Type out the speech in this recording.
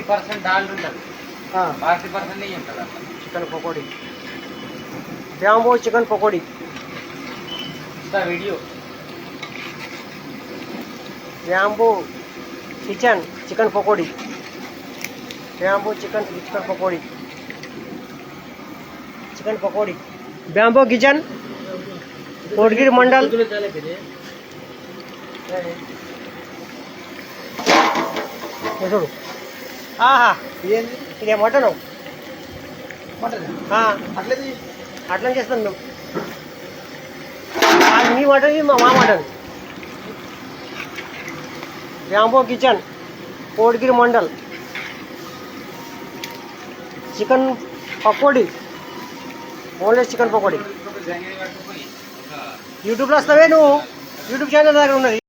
10% doll ఉంటుంది, 80% నెయ్యి ఉంటుంది అట్లా. Chicken pakodi, bamboo chicken pakodi इसका video bamboo kitchen chicken pakodi, bamboo chicken pakodi, chicken pakodi, bamboo kitchen Kotagiri mandal. చూడు, ఆహా ఇదే మటను, అట్లా చేస్తాను నువ్వు. మీ మటన్ ఇది మా mutton. Bamboo kitchen Kotagiri mandal, chicken pakodi, only chicken pakodi. యూట్యూబ్లో వస్తావే నువ్వు, యూట్యూబ్ ఛానల్ దగ్గర ఉన్నది.